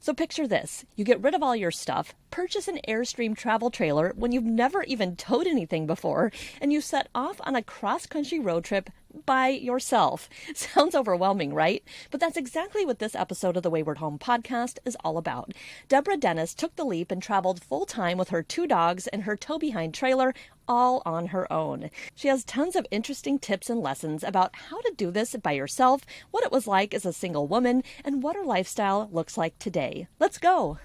So picture this. You get rid of all your stuff, purchase an Airstream travel trailer when you've never even towed anything before, and you set off on a cross-country road trip by yourself. Sounds overwhelming, right? But that's exactly what this episode of the Wayward Home podcast is all about. Deborah Dennis took the leap and traveled full-time with her 2 dogs and her tow-behind trailer, all on her own. She has tons of interesting tips and lessons about how to do this by yourself, what it was like as a single woman, and what her lifestyle looks like today. Let's go!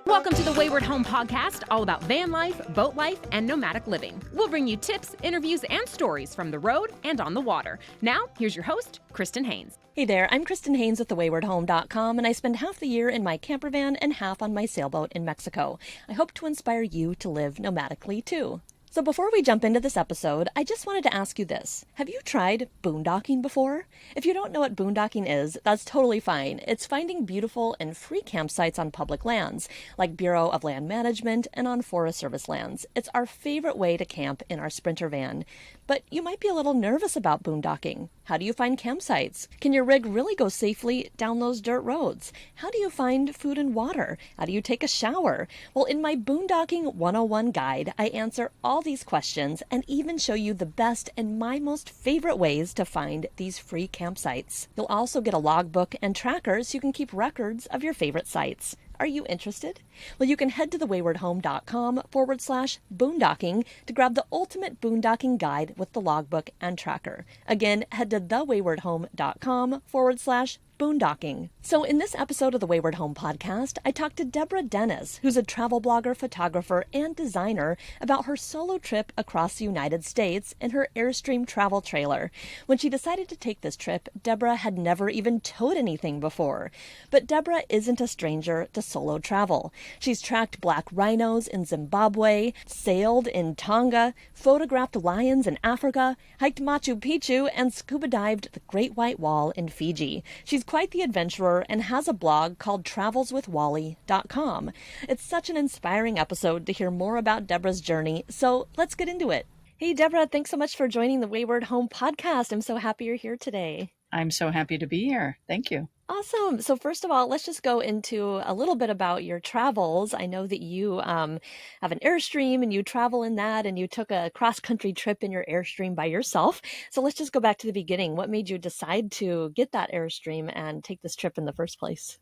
Welcome to the Wayward Home Podcast, all about van life, boat life, and nomadic living. We'll bring you tips, interviews, and stories from the road and on the water. Now, here's your host, Kristen Haynes. Hey there, I'm Kristen Haynes with thewaywardhome.com, and I spend half the year in my camper van and half on my sailboat in Mexico. I hope to inspire you to live nomadically too. So before we jump into this episode, I just wanted to ask you this. Have you tried boondocking before? If you don't know what boondocking is, that's totally fine. It's finding beautiful and free campsites on public lands, like Bureau of Land Management and on Forest Service lands. It's our favorite way to camp in our Sprinter van. But you might be a little nervous about boondocking. How do you find campsites? Can your rig really go safely down those dirt roads? How do you find food and water? How do you take a shower? Well, in my Boondocking 101 guide, I answer all these questions and even show you the best and my most favorite ways to find these free campsites. You'll also get a logbook and tracker so you can keep records of your favorite sites. Are you interested? Well, you can head to thewaywardhome.com/boondocking to grab the ultimate boondocking guide with the logbook and tracker. Again, head to thewaywardhome.com/boondocking. So in this episode of the Wayward Home podcast, I talked to Deborah Dennis, who's a travel blogger, photographer, and designer, about her solo trip across the United States in her Airstream travel trailer. When she decided to take this trip, Deborah had never even towed anything before. But Deborah isn't a stranger to solo travel. She's tracked black rhinos in Zimbabwe, sailed in Tonga, photographed lions in Africa, hiked Machu Picchu, and scuba dived the Great White Wall in Fiji. She's quite the adventurer and has a blog called travelswithwally.com. It's such an inspiring episode to hear more about Deborah's journey, so let's get into it. Hey, Deborah, thanks so much for joining the Wayward Home podcast. I'm so happy you're here today. I'm so happy to be here. Thank you. Awesome. So first of all, let's just go into a little bit about your travels. I know that you have an Airstream and you travel in that, and you took a cross-country trip in your Airstream by yourself. So let's just go back to the beginning. What made you decide to get that Airstream and take this trip in the first place?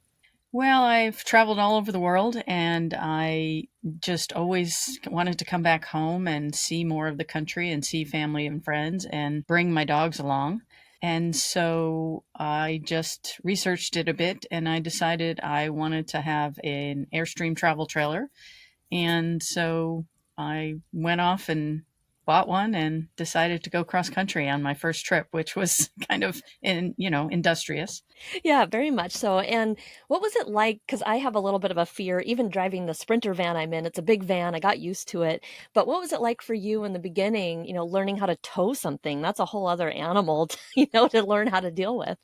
Well, I've traveled all over the world, and I just always wanted to come back home and see more of the country and see family and friends and bring my dogs along. And so I just researched it a bit, and I decided I wanted to have an Airstream travel trailer. And so I went off and bought one and decided to go cross country on my first trip, which was kind of industrious. Yeah, very much so. And what was it like? Because I have a little bit of a fear, even driving the Sprinter van I'm in. It's a big van. I got used to it. But what was it like for you in the beginning, learning how to tow something? That's a whole other animal, to learn how to deal with.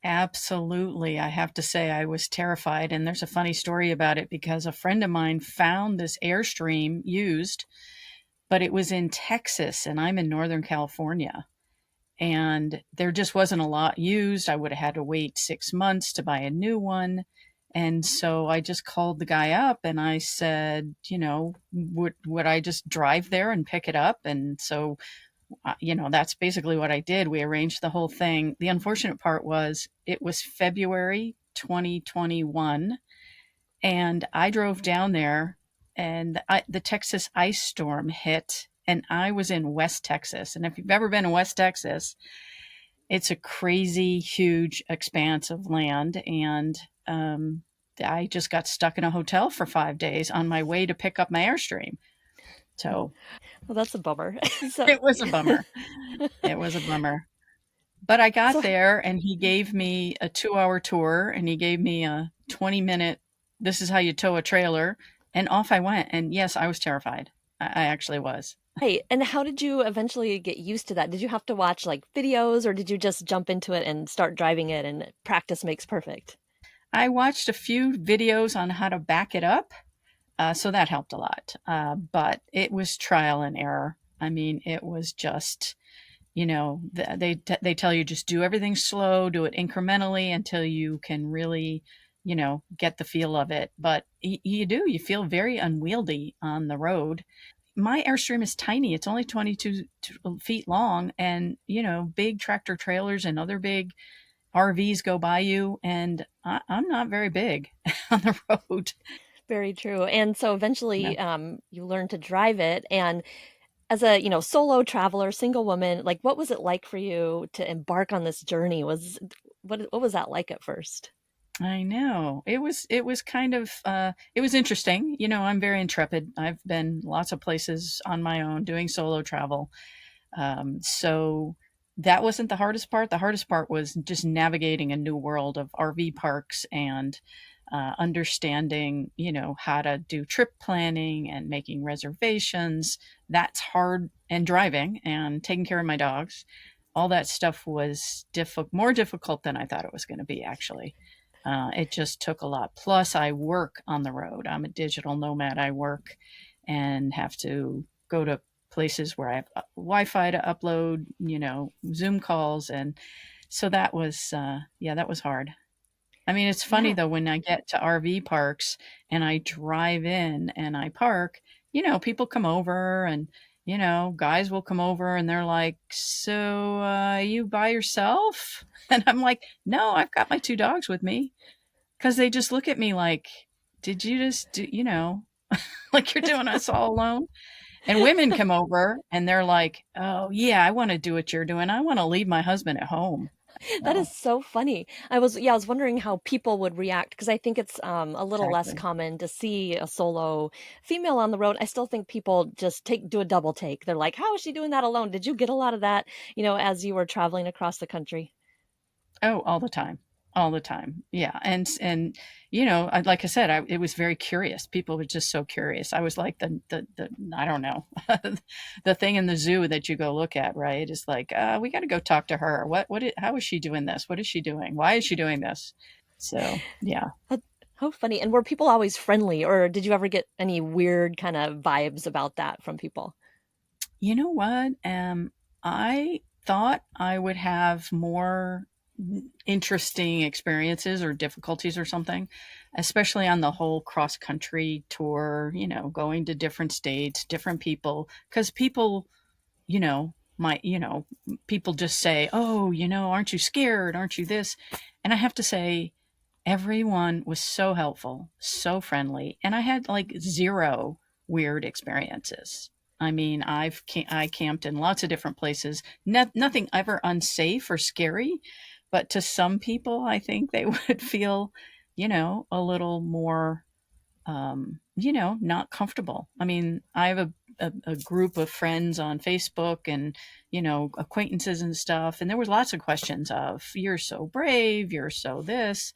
Absolutely. I have to say I was terrified. And there's a funny story about it because a friend of mine found this Airstream used, but it was in Texas and I'm in Northern California. And there just wasn't a lot used. I would have had to wait 6 months to buy a new one. And so I just called the guy up and I said, would I just drive there and pick it up? And so, that's basically what I did. We arranged the whole thing. The unfortunate part was it was February 2021 and I drove down there and the Texas ice storm hit. And I was in West Texas. And if you've ever been in West Texas, it's a crazy, huge expanse of land. And I just got stuck in a hotel for 5 days on my way to pick up my Airstream. So, well, that's a bummer. It was a bummer. It was a bummer. But I got there and he gave me a 2-hour tour and he gave me a 20-minute, this is how you tow a trailer. And off I went. And yes, I was terrified. I actually was. Hey, and how did you eventually get used to that? Did you have to watch videos, or did you just jump into it and start driving it and practice makes perfect? I watched a few videos on how to back it up. So that helped a lot. But it was trial and error. I mean, it was just, they tell you just do everything slow, do it incrementally until you can really get the feel of it. But you feel very unwieldy on the road. My Airstream is tiny. It's only 22 feet long, and big tractor trailers and other big RVs go by you, and I'm not very big on the road. Very true. And so Yeah. eventually, you learn to drive it. And as a, solo traveler, single woman, like what was it like for you to embark on this journey? What was that like at first? I know. It was kind of it was interesting. I'm very intrepid. I've been lots of places on my own doing solo travel. So that wasn't the hardest part. The hardest part was just navigating a new world of RV parks and understanding, how to do trip planning and making reservations. That's hard, and driving and taking care of my dogs. All that stuff was more difficult than I thought it was going to be, actually. It just took a lot. Plus, I work on the road. I'm a digital nomad. I work and have to go to places where I have Wi-Fi to upload, Zoom calls, and so that was, yeah, that was hard. I mean, it's funny Yeah. though when I get to RV parks and I drive in and I park, people come over and guys will come over and they're like, "So, you by yourself?" And I'm like, "No, I've got my two dogs with me." Because they just look at me like, "Did you just do, like you're doing us all alone?" And women come over and they're like, "Oh, yeah, I want to do what you're doing. I want to leave my husband at home." That is So, so funny. I was wondering how people would react because I think it's a little less exactly. common to see a solo female on the road. I still think people just do a double take. They're like, "How is she doing that alone?" Did you get a lot of that, as you were traveling across the country? Oh, all the time. All the time. Yeah. And like I said, it was very curious. People were just so curious. I was like the I don't know, the thing in the zoo that you go look at, right? Is like, we got to go talk to her. How is she doing this? What is she doing? Why is she doing this? So, yeah. That- How funny. And were people always friendly, or did you ever get any weird kind of vibes about that from people? You know what? I thought I would have more interesting experiences or difficulties or something, especially on the whole cross country tour, going to different states, different people, because people, might, people just say, "Oh, aren't you scared? Aren't you this?" And I have to say, everyone was so helpful, so friendly, and I had like zero weird experiences. I mean, I camped in lots of different places. Nothing ever unsafe or scary, but to some people, I think they would feel, a little more, not comfortable. I mean, I have a group of friends on Facebook and, acquaintances and stuff. And there was lots of questions of, "You're so brave, you're so this."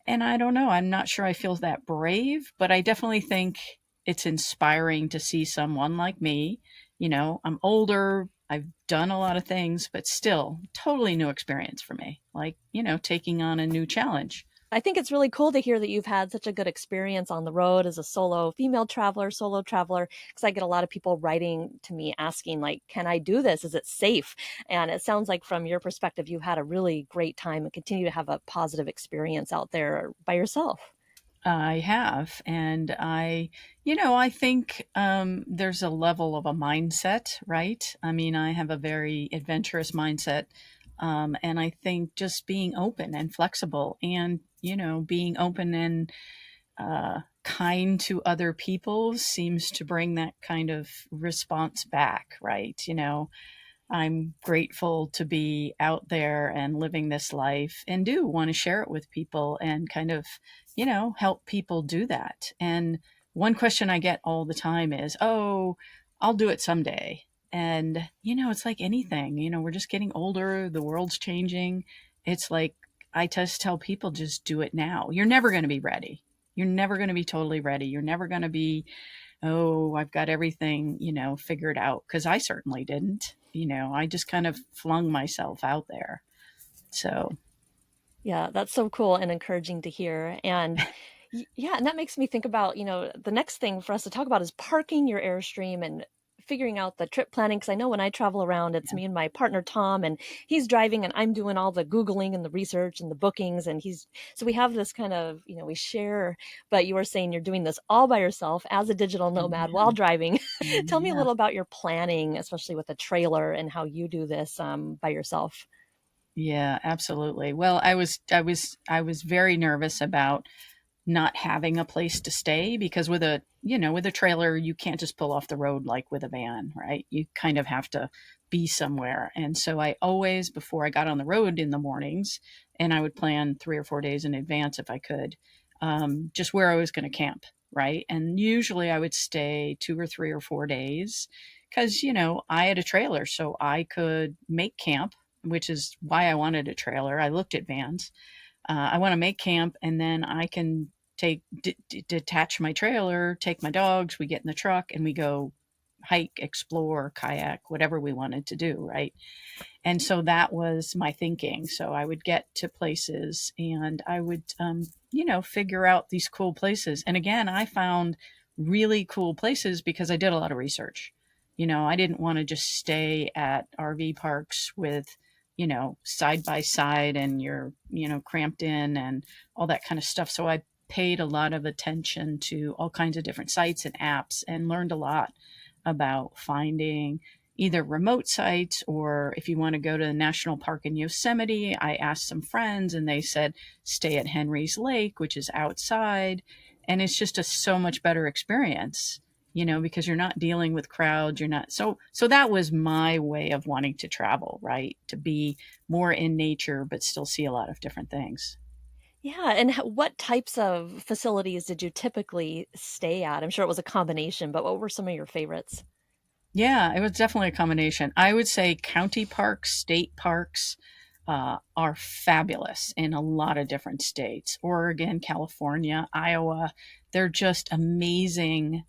And I don't know, I'm not sure I feel that brave, but I definitely think it's inspiring to see someone like me. I'm older, I've done a lot of things, but still, totally new experience for me. Like, taking on a new challenge. I think it's really cool to hear that you've had such a good experience on the road as a solo female traveler, solo traveler, because I get a lot of people writing to me asking, like, can I do this? Is it safe? And it sounds like from your perspective, you've had a really great time and continue to have a positive experience out there by yourself. I have. And I think there's a level of a mindset, right? I mean, I have a very adventurous mindset. And I think just being open and flexible and, being open and kind to other people seems to bring that kind of response back, right? I'm grateful to be out there and living this life and do want to share it with people and kind of, help people do that. And one question I get all the time is, "Oh, I'll do it someday." And, it's like anything, we're just getting older, the world's changing. It's like I just tell people, just do it now. You're never going to be ready. You're never going to be totally ready. You're never going to be, "Oh, I've got everything, figured out." Because I certainly didn't. I just kind of flung myself out there. So, Yeah, that's so cool and encouraging to hear. And yeah, and that makes me think about, the next thing for us to talk about is parking your Airstream and figuring out the trip planning because I know when I travel around, it's me and my partner Tom, and he's driving, and I'm doing all the Googling and the research and the bookings, and he's so we have this kind of we share. But you were saying you're doing this all by yourself as a digital nomad while driving. Tell me a Yeah. little about your planning, especially with a trailer, and how you do this by yourself. Yeah, absolutely. Well, I was very nervous about not having a place to stay because with a trailer you can't just pull off the road like with a van, right? You kind of have to be somewhere. And so I always, before I got on the road in the mornings, and I would plan 3 or 4 days in advance if I could, just where I was going to camp, right? And usually I would stay 2 or 3 or 4 days because I had a trailer, so I could make camp, which is why I wanted a trailer. I looked at vans. I want to make camp, and then I can detach my trailer, take my dogs, we get in the truck, and we go hike, explore, kayak, whatever we wanted to do, right? And so that was my thinking. So I would get to places and I would, figure out these cool places. And again, I found really cool places because I did a lot of research. I didn't want to just stay at RV parks with, side by side and you're, cramped in and all that kind of stuff. So I paid a lot of attention to all kinds of different sites and apps and learned a lot about finding either remote sites, or if you want to go to the national park in Yosemite, I asked some friends and they said stay at Henry's Lake, which is outside. And it's just a so much better experience, because you're not dealing with crowds. You're not. So that was my way of wanting to travel, right? To be more in nature, but still see a lot of different things. Yeah, and what types of facilities did you typically stay at? I'm sure it was a combination, but what were some of your favorites? Yeah, it was definitely a combination. I would say county parks, state parks are fabulous in a lot of different states. Oregon, California, Iowa, they're just amazing,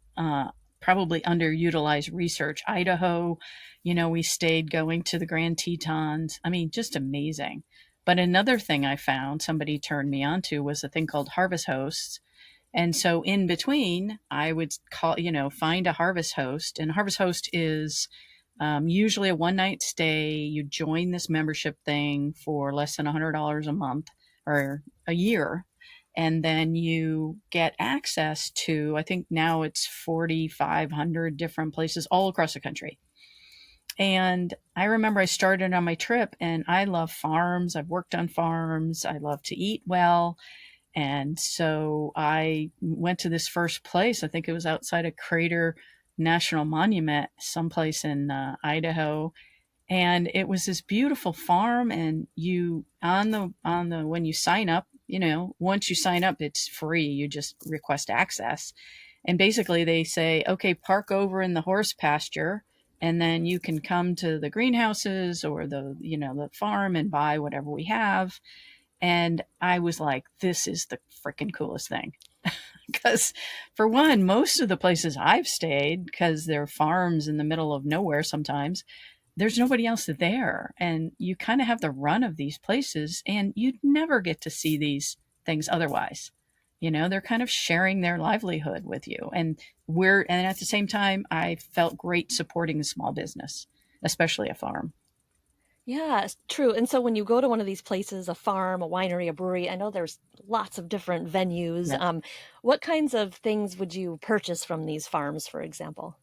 probably underutilized research. Idaho, we stayed going to the Grand Tetons. I mean, just amazing. But another thing I found somebody turned me on to was a thing called Harvest Hosts, and so in between, I would find a harvest host. And a harvest host is usually a one night stay. You join this membership thing for less than $100 a month or a year. And then you get access to, I think now it's 4,500 different places all across the country. And I remember I started on my trip, and I love farms. I've worked on farms. I love to eat well. And so I went to this first place. I think it was outside of Crater National Monument, someplace in Idaho. And it was this beautiful farm. And you on the when you sign up, once you sign up, it's free. You just request access. And basically they say, okay, park over in the horse pasture. And then you can come to the greenhouses or the farm and buy whatever we have. And I was like, this is the freaking coolest thing. Because, for one, most of the places I've stayed, because they're farms in the middle of nowhere sometimes, there's nobody else there. And you kind of have the run of these places, and you'd never get to see these things otherwise. They're kind of sharing their livelihood with you. And at the same time, I felt great supporting a small business, especially a farm. Yeah, true. And so when you go to one of these places, a farm, a winery, a brewery, I know there's lots of different venues. Yes. What kinds of things would you purchase from these farms, for example?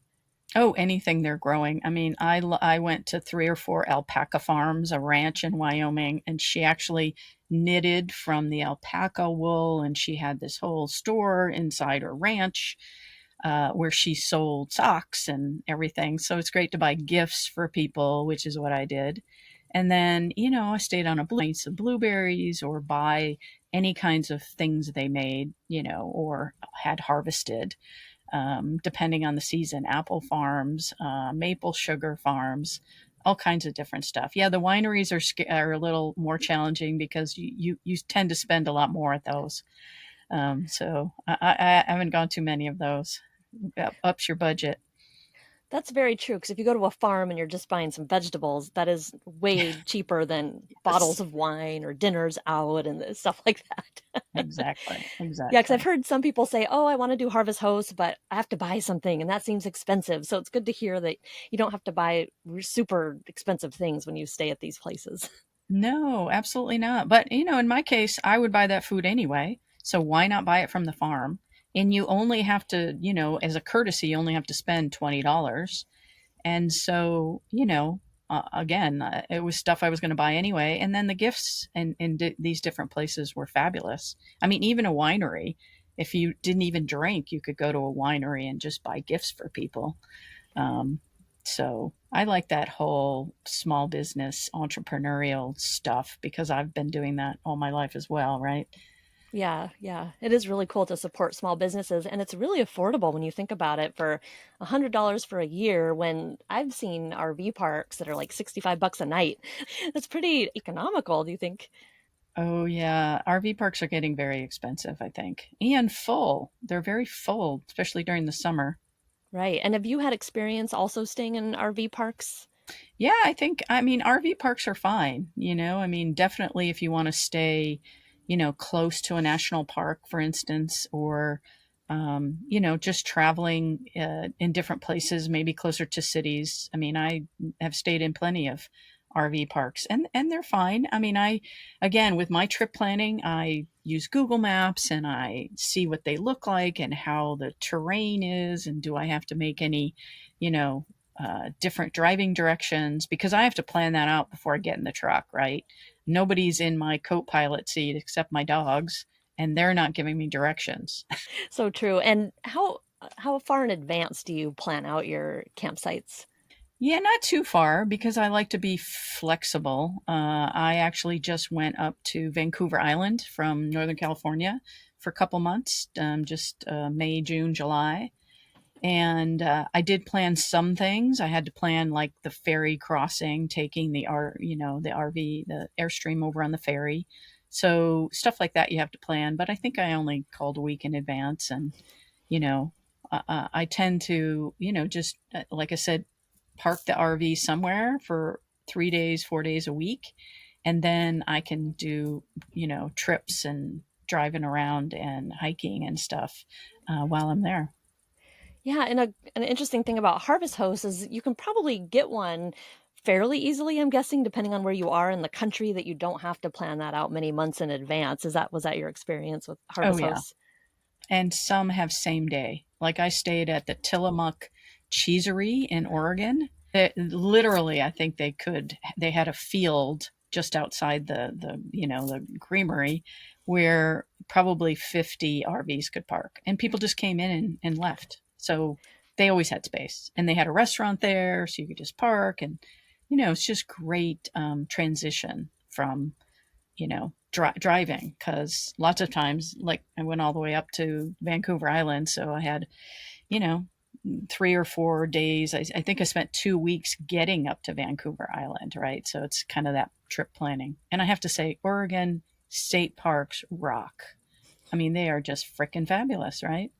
Oh, anything they're growing. I mean, I went to 3 or 4 alpaca farms, a ranch in Wyoming, and she actually knitted from the alpaca wool, and she had this whole store inside her ranch where she sold socks and everything. So it's great to buy gifts for people, which is what I did. And then, I stayed on a plants of blueberries or buy any kinds of things they made, or had harvested, depending on the season. Apple farms, maple sugar farms, all kinds of different stuff. Yeah, the wineries are a little more challenging because you tend to spend a lot more at those. So I haven't gone too many of those. Ups your budget. That's very true. Because if you go to a farm and you're just buying some vegetables, that is way cheaper than bottles Yes, of wine or dinners out and stuff like that. exactly. Yeah, because I've Exactly. heard some people say, "Oh, I want to do Harvest Host, but I have to buy something, and that seems expensive." So it's good to hear that you don't have to buy super expensive things when you stay at these places. No, absolutely not. But, in my case, I would buy that food anyway. So why not buy it from the farm? And you only have to, as a courtesy, you only have to spend $20. And so, again, it was stuff I was going to buy anyway. And then the gifts in these different places were fabulous. I mean, even a winery, if you didn't even drink, you could go to a winery and just buy gifts for people. Um, so I like that whole small business entrepreneurial stuff because I've been doing that all my life as well, right? Yeah, yeah. It is really cool to support small businesses, and it's really affordable when you think about it for $100 for a year when I've seen RV parks that are like 65 bucks a night. That's pretty economical, do you think? Oh yeah, RV parks are getting very expensive, I think, and full. They're very full, especially during the summer. Right. And have you had experience also staying in RV parks? Yeah, I mean, RV parks are fine. I mean, definitely if you want to stay, close to a national park, for instance, or, just traveling in different places, maybe closer to cities. I mean, I have stayed in plenty of RV parks and they're fine. I mean, again, with my trip planning, I use Google Maps and I see what they look like and how the terrain is and do I have to make any, you know, different driving directions because I have to plan that out before I get in the truck, right? Nobody's in my co-pilot seat except my dogs, and they're not giving me directions. So true. And how far in advance do you plan out your campsites? Yeah, not too far because I like to be flexible. I actually just went up to Vancouver Island from Northern California for a couple months, just May, June, July. And I did plan some things. I had to plan like the ferry crossing, taking the RV, the Airstream over on the ferry. So stuff like that you have to plan. But I think I only called a week in advance, and you know, I tend to, just like I said, park the RV somewhere for 3 days, 4 days a week, and then I can do, trips and driving around and hiking and stuff while I'm there. Yeah, and an interesting thing about Harvest Host is you can probably get one fairly easily, I'm guessing, depending on where you are in the country, that you don't have to plan that out many months in advance. Was that your experience with Oh Harvest yeah. Hosts? And some have same day. Like I stayed at the Tillamook Cheesery in Oregon. Literally, I think they had a field just outside the creamery where probably 50 RVs could park. And people just came in and left. So they always had space. And they had a restaurant there, so you could just park. And, it's just great transition from driving because lots of times, like I went all the way up to Vancouver Island, so I had, you know, 3 or 4 days. I think I spent 2 weeks getting up to Vancouver Island, right? So it's kind of that trip planning. And I have to say, Oregon state parks rock. I mean, they are just freaking fabulous, right?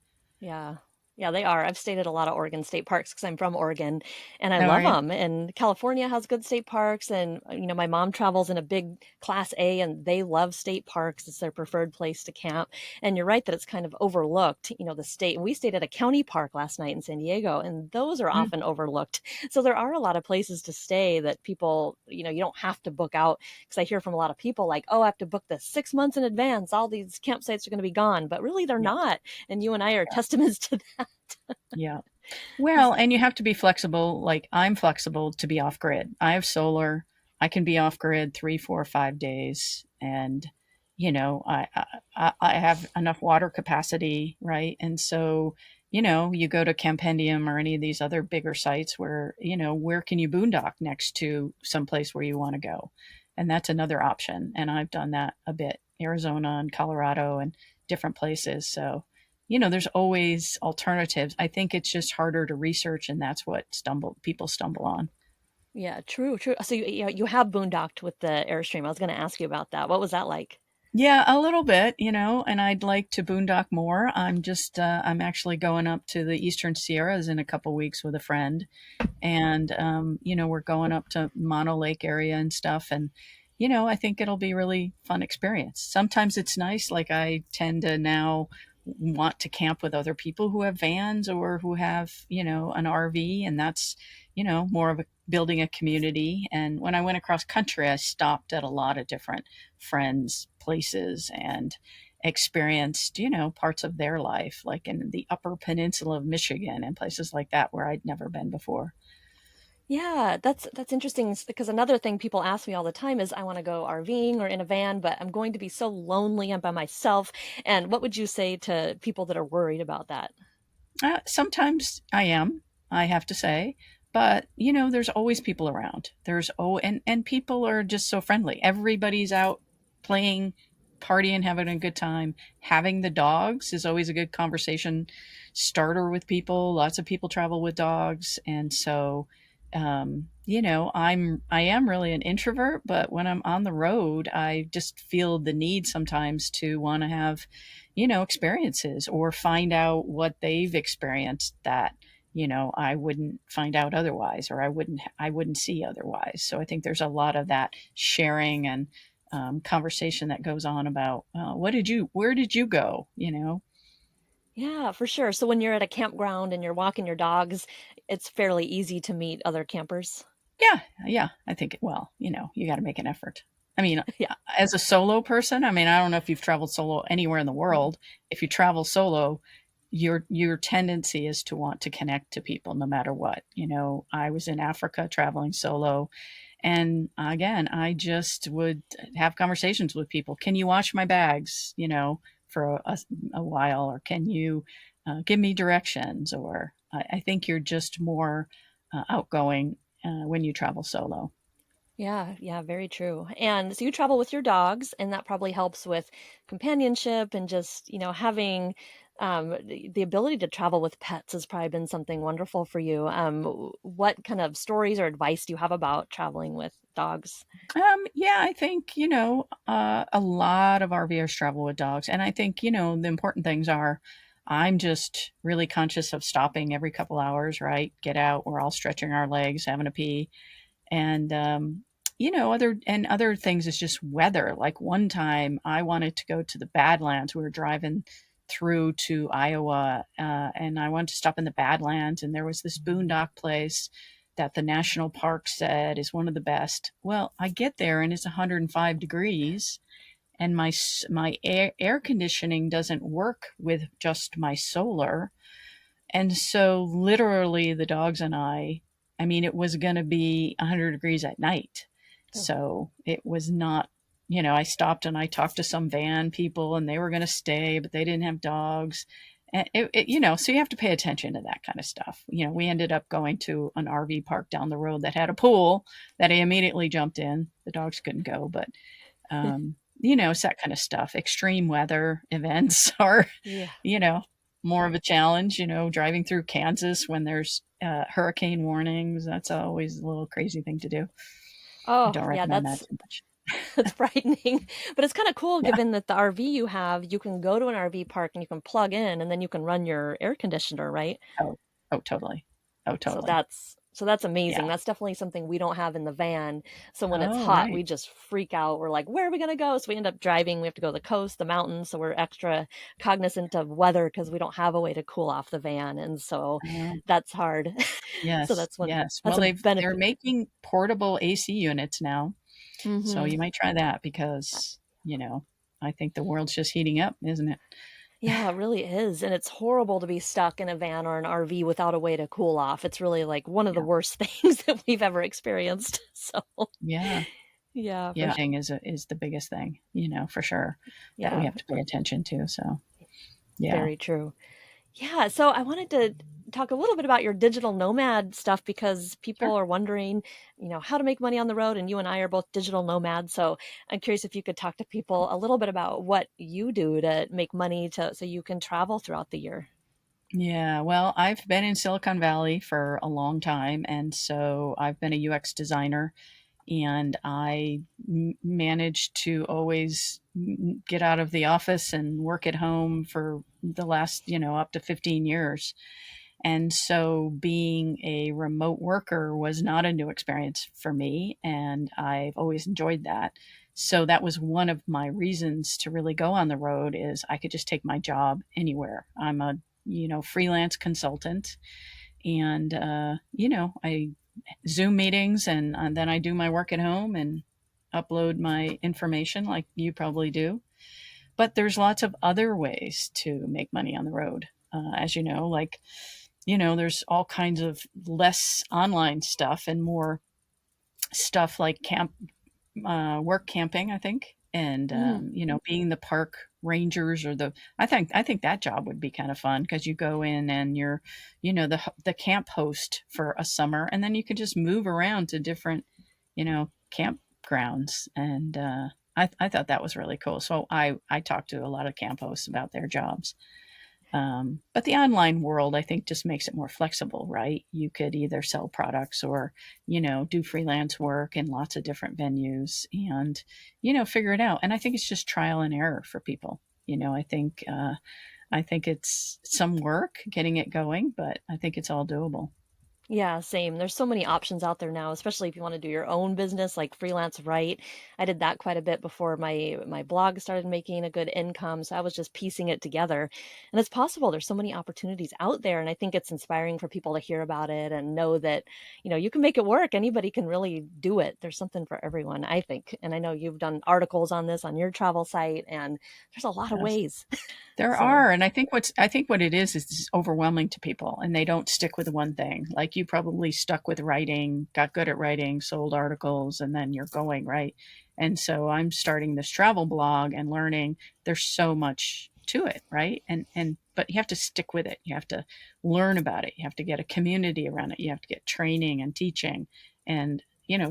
Yeah. Yeah, they are. I've stayed at a lot of Oregon state parks because I'm from Oregon and I Oh, are love you? them. And California has good state parks. And, my mom travels in a big class A and they love state parks. It's their preferred place to camp. And you're right that it's kind of overlooked, the state. And we stayed at a county park last night in San Diego, and those are Mm, often overlooked. So there are a lot of places to stay that people, you don't have to book out. Because I hear from a lot of people like, oh, I have to book this 6 months in advance. All these campsites are going to be gone. But really, they're yeah, not. And you and I are yeah, testaments to that. yeah. Well, and you have to be flexible. Like I'm flexible to be off grid. I have solar. I can be off grid 3, 4, 5 days, and I have enough water capacity, right? And so you go to Campendium or any of these other bigger sites where where can you boondock next to someplace where you want to go, and that's another option. And I've done that a bit, Arizona and Colorado and different places. So there's always alternatives. I think it's just harder to research, and that's what people stumble on. Yeah, true, true. So you have boondocked with the Airstream. I was going to ask you about that. What was that like? Yeah, a little bit, and I'd like to boondock more. I'm actually going up to the Eastern Sierras in a couple weeks with a friend, and we're going up to Mono Lake area and stuff, and I think it'll be really fun experience. Sometimes it's nice, like I tend to now want to camp with other people who have vans or who have an RV, and that's more of a building a community. And when I went across country, I stopped at a lot of different friends places and experienced parts of their life, like in the upper peninsula of Michigan and places like that where I'd never been before. Yeah, that's interesting because another thing people ask me all the time is I want to go RVing or in a van, but I'm going to be so lonely. I'm by myself. And what would you say to people that are worried about that? Sometimes I am, I have to say, but there's always people around. And people are just so friendly. Everybody's out playing, partying, having a good time. Having the dogs is always a good conversation starter with people. Lots of people travel with dogs, and so I am really an introvert, but when I'm on the road, I just feel the need sometimes to want to have experiences or find out what they've experienced that I wouldn't find out otherwise, or I wouldn't see otherwise. So I think there's a lot of that sharing and conversation that goes on about where did you go, Yeah, for sure. So when you're at a campground and you're walking your dogs, it's fairly easy to meet other campers. Yeah, yeah. I think, well, you got to make an effort. I mean, Yeah. as a solo person, I mean, I don't know if you've traveled solo anywhere in the Mhm. world. If you travel solo, your tendency is to want to connect to people no matter what. I was in Africa traveling solo, and again, I just would have conversations with people. Can you wash my bags, for a while, or can you give me directions? Or I think you're just more outgoing when you travel solo. Yeah, yeah, very true. And so you travel with your dogs, and that probably helps with companionship and just, having the ability to travel with pets has probably been something wonderful for you. What kind of stories or advice do you have about traveling with dogs? Yeah, I think, a lot of RVers travel with dogs. And I think, the important things are I'm just really conscious of stopping every couple hours, right? Get out. We're all stretching our legs, having a pee. And, other things is just weather. Like one time I wanted to go to the Badlands. We were driving through to Iowa, and I wanted to stop in the Badlands, and there was this boondock place that the national park said is one of the best. Well, I get there and it's 105 degrees, and my air conditioning doesn't work with just my solar, and so literally the dogs and I mean, it was going to be 100 degrees at night. Oh, So it was not, I stopped and I talked to some van people and they were going to stay, but they didn't have dogs. And so you have to pay attention to that kind of stuff. We ended up going to an RV park down the road that had a pool that I immediately jumped in. The dogs couldn't go, but it's that kind of stuff. Extreme weather events are, yeah. you know, more of a challenge, driving through Kansas when there's hurricane warnings. That's always a little crazy thing to do. I Oh, don't yeah, recommend that too much. that's frightening. But it's kind of cool Yeah. given that the RV you have, you can go to an RV park and you can plug in and then you can run your air conditioner, right? Oh, oh, totally. Oh, So totally. that's amazing. Yeah. That's definitely something we don't have in the van. So when it's Oh, hot, right. we just freak out. We're like, where are we gonna go? So we end up driving. We have to go to the coast, the mountains. So we're extra cognizant of weather because we don't have a way to cool off the van. And so Oh, that's hard. So yes, that's one yes. that's Well, a they're benefit. making portable AC units now, so Hmm. you might try that because I think the world's just heating up, isn't it? Yeah, it really is. And it's horrible to be stuck in a van or an RV without a way to cool off. It's really like one of the Yeah. worst things that we've ever experienced. So Yeah. yeah, for Yeah. sure. Thing is the biggest thing, for sure, that we Yeah, have to pay attention to. So yeah. very true. Yeah, so I wanted to talk a little bit about your digital nomad stuff because people Sure. are wondering, how to make money on the road, and you and I are both digital nomads. So I'm curious if you could talk to people a little bit about what you do to make money to so you can travel throughout the year. Yeah, well, I've been in Silicon Valley for a long time, and so I've been a UX designer And I managed to always get out of the office and work at home for the last, up to 15 years. And so being a remote worker was not a new experience for me. And I've always enjoyed that. So that was one of my reasons to really go on the road is I could just take my job anywhere. I'm a, freelance consultant and, I Zoom meetings and then I do my work at home and upload my information like you probably do. But there's lots of other ways to make money on the road. As you know, like, there's all kinds of less online stuff and more stuff like work camping, I think. And, being the park rangers or I think that job would be kind of fun because you go in and you're, the camp host for a summer and then you can just move around to different, campgrounds. And, I thought that was really cool. So I talked to a lot of camp hosts about their jobs. But the online world, I think, just makes it more flexible, right? You could either sell products or, do freelance work in lots of different venues and, figure it out. And I think it's just trial and error for people. I think it's some work getting it going, but I think it's all doable. Yeah, same. There's so many options out there now, especially if you want to do your own business, like freelance write. I did that quite a bit before my blog started making a good income, so I was just piecing it together. And it's possible. There's so many opportunities out there, and I think it's inspiring for people to hear about it and know that, you can make it work. Anybody can really do it. There's something for everyone, I think. And I know you've done articles on this on your travel site, and there's a lot of Yes. ways. There So, are, and I think what it is it's overwhelming to people, and they don't stick with one thing. Like you probably stuck with writing, got good at writing, sold articles, and then you're going right. And so I'm starting this travel blog and learning. There's so much to it, right? And but you have to stick with it. You have to learn about it. You have to get a community around it. You have to get training and teaching, and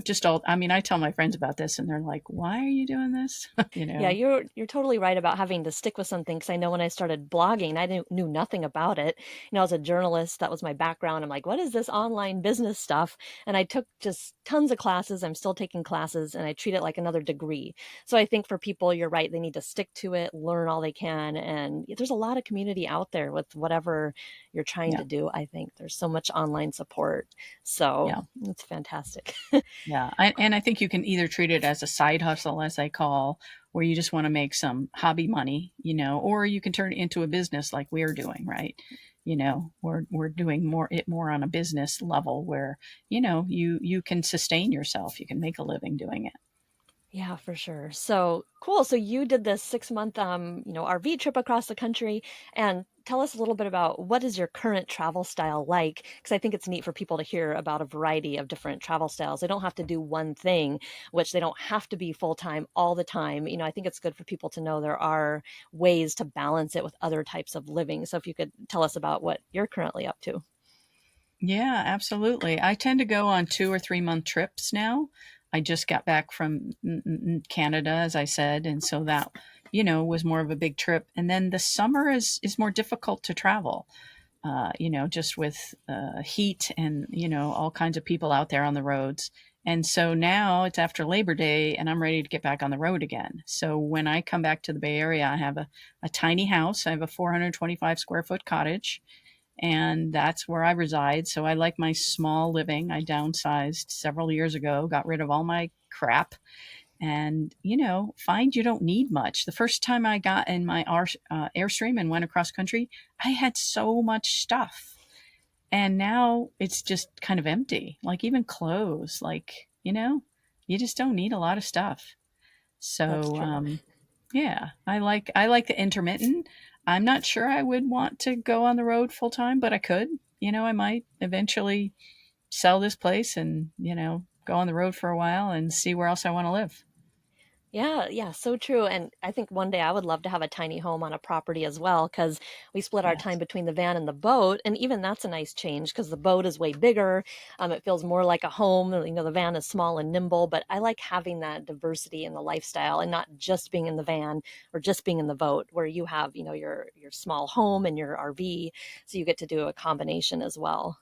just all. I mean, I tell my friends about this, and they're like, "Why are you doing this?" yeah, you're totally right about having to stick with something because I know when I started blogging, I knew nothing about it. I was a journalist, that was my background. I'm like, what is this online business stuff? And I took just tons of classes. I'm still taking classes and I treat it like another degree. So I think for people, you're right, they need to stick to it, learn all they can. And there's a lot of community out there with whatever you're trying Yeah, to do. I think there's so much online support. So yeah. it's fantastic. Yeah. And I think you can either treat it as a side hustle, as I call, where you just want to make some hobby money, or you can turn it into a business like we're doing, right? We're doing more on a business level where, you can sustain yourself. You can make a living doing it. Yeah, for sure. So cool. So you did this 6 month, RV trip across the country, and tell us a little bit about what is your current travel style like? Because I think it's neat for people to hear about a variety of different travel styles. They don't have to do one thing, which they don't have to be full time all the time. I think it's good for people to know there are ways to balance it with other types of living. So if you could tell us about what you're currently up to. Yeah, absolutely. I tend to go on 2 or 3 month trips now. I just got back from Canada, as I said, and so that was more of a big trip. And then the summer is more difficult to travel. Just with heat and all kinds of people out there on the roads. And so now it's after Labor Day, and I'm ready to get back on the road again. So when I come back to the Bay Area, I have a tiny house. I have a 425 square foot cottage and that's where I reside. So I like my small living. I downsized several years ago, got rid of all my crap, and find you don't need much. The first time I got in my Airstream and went across country, I had so much stuff, and now it's just kind of empty. Like even clothes, like you just don't need a lot of stuff. That's So true. yeah, I like the intermittent. I'm not sure I would want to go on the road full time, but I could. I might eventually sell this place and, go on the road for a while and see where else I want to live. Yeah, yeah, so true. And I think one day I would love to have a tiny home on a property as well, because we split our time Yes. between the van and the boat. And even that's a nice change because the boat is way bigger. It feels more like a home. The van is small and nimble, but I like having that diversity in the lifestyle and not just being in the van or just being in the boat, where you have, your small home and your RV. So you get to do a combination as well.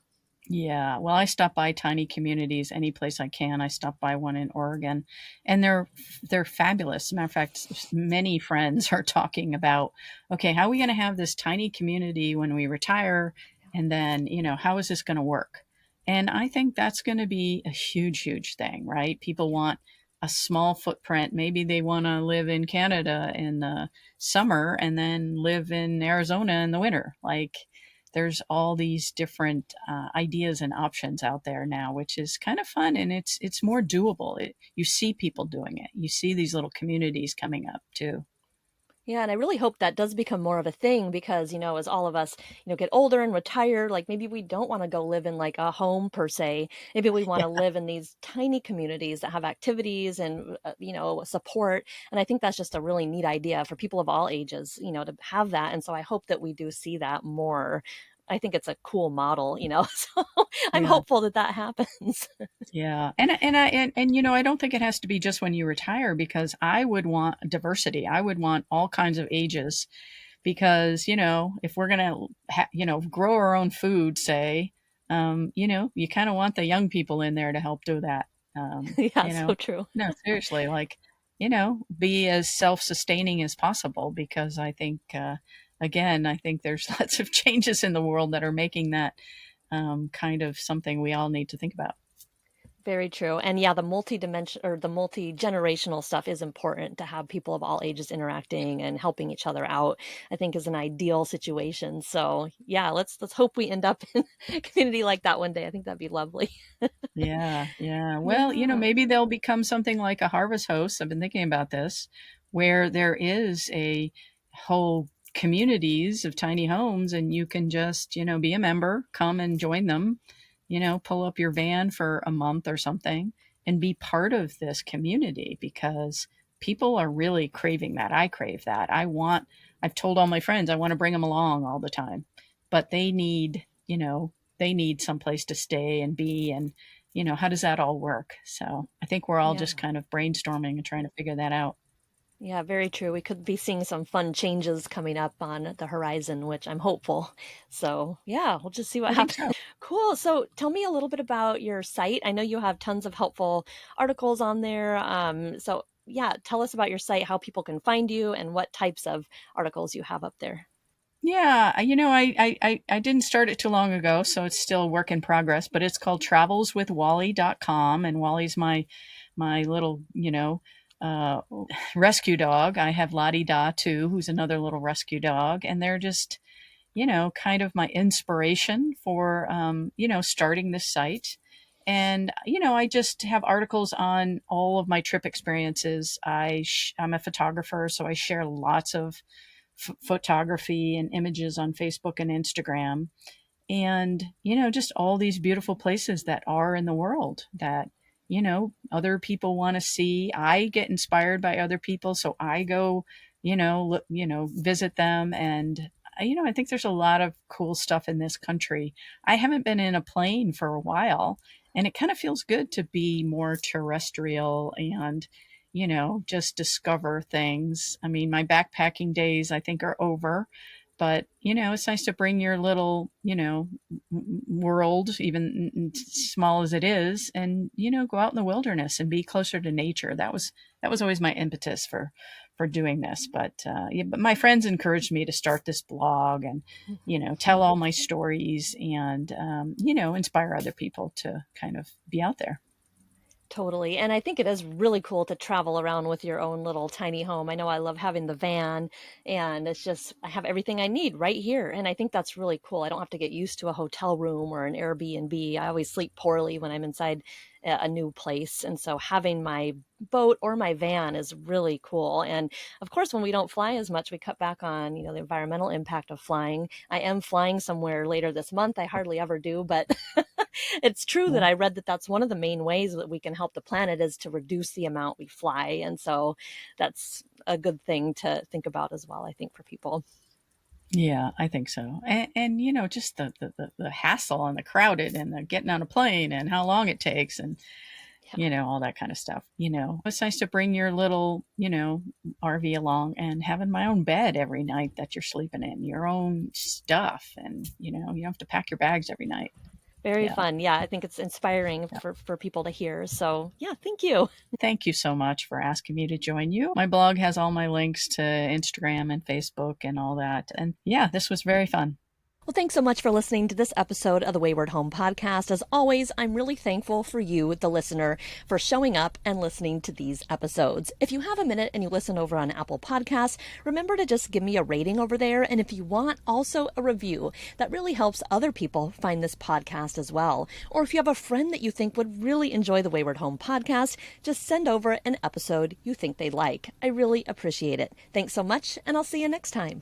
Yeah, well, I stop by tiny communities any place I can. I stop by one in Oregon, and they're fabulous. As a matter of fact, many friends are talking about, okay, how are we going to have this tiny community when we retire, and then how is this going to work? And I think that's going to be a huge, huge thing, right? People want a small footprint. Maybe they want to live in Canada in the summer and then live in Arizona in the winter, like there's all these different ideas and options out there now, which is kind of fun, and it's more doable. You see people doing it. You see these little communities coming up too. Yeah, and I really hope that does become more of a thing because, as all of us, get older and retire, like maybe we don't want to go live in like a home per se. Maybe we want to live in these tiny communities that have activities and, support. And I think that's just a really neat idea for people of all ages, to have that. And so I hope that we do see that more. I think it's a cool model, so I'm Yeah. hopeful that that happens. Yeah. And I don't think it has to be just when you retire, because I would want diversity. I would want all kinds of ages, because if we're going to grow our own food, say, you kind of want the young people in there to help do that. Yeah, so true. No, seriously, like, be as self-sustaining as possible, because I think again, I think there's lots of changes in the world that are making that kind of something we all need to think about. Very true. And yeah, the multi-dimension or the multi-generational stuff is important to have people of all ages interacting and helping each other out, I think is an ideal situation. So yeah, let's hope we end up in a community like that one day. I think that'd be lovely. Yeah, yeah. Well, Yeah. maybe they'll become something like a harvest host. I've been thinking about this, where there is a whole communities of tiny homes, and you can just, be a member, come and join them, pull up your van for a month or something and be part of this community, because people are really craving that. I crave that. I've told all my friends I want to bring them along all the time, but they need some place to stay and be, and how does that all work? So I think we're all Yeah. just kind of brainstorming and trying to figure that out. Yeah, very true. We could be seeing some fun changes coming up on the horizon, which I'm hopeful. So, yeah, we'll just see what I think happens. so. Cool. So, tell me a little bit about your site. I know you have tons of helpful articles on there. So, yeah, tell us about your site, how people can find you, and what types of articles you have up there. Yeah, I didn't start it too long ago, so it's still a work in progress, but it's called travelswithwally.com, and Wally's my little, uh, rescue dog. I have Lottie Da too, who's another little rescue dog, and they're just, kind of my inspiration for, starting this site. And, I just have articles on all of my trip experiences. I'm a photographer, so I share lots of photography and images on Facebook and Instagram. And, just all these beautiful places that are in the world that, other people want to see. I get inspired by other people, so I go, visit them. And, I think there's a lot of cool stuff in this country. I haven't been in a plane for a while, and it kind of feels good to be more terrestrial and, just discover things. I mean, my backpacking days, I think, are over, but, it's nice to bring your little, world, even small as it is, and, go out in the wilderness and be closer to nature. That was always my impetus for doing this. But yeah, but my friends encouraged me to start this blog and, tell all my stories and, inspire other people to kind of be out there. Totally. And I think it is really cool to travel around with your own little tiny home. I know I love having the van, and it's just, I have everything I need right here. And I think that's really cool. I don't have to get used to a hotel room or an Airbnb. I always sleep poorly when I'm inside a new place. And so having my boat or my van is really cool. And of course, when we don't fly as much, we cut back on, the environmental impact of flying. I am flying somewhere later this month. I hardly ever do, but it's true that Yeah. I read that that's one of the main ways that we can help the planet is to reduce the amount we fly. And so that's a good thing to think about as well, I think, for people. Yeah, I think so. And just the hassle and the crowded and the getting on a plane and how long it takes, and Yeah. all that kind of stuff. It's nice to bring your little, RV along and having my own bed every night that you're sleeping in, your own stuff. And, you don't have to pack your bags every night. Very Yeah. fun. Yeah, I think it's inspiring Yeah. for people to hear. So, yeah, thank you. Thank you so much for asking me to join you. My blog has all my links to Instagram and Facebook and all that. And yeah, this was very fun. Well, thanks so much for listening to this episode of the Wayward Home Podcast. As always, I'm really thankful for you, the listener, for showing up and listening to these episodes. If you have a minute and you listen over on Apple Podcasts, remember to just give me a rating over there. And if you want, also a review. That really helps other people find this podcast as well. Or if you have a friend that you think would really enjoy the Wayward Home Podcast, just send over an episode you think they'd like. I really appreciate it. Thanks so much, and I'll see you next time.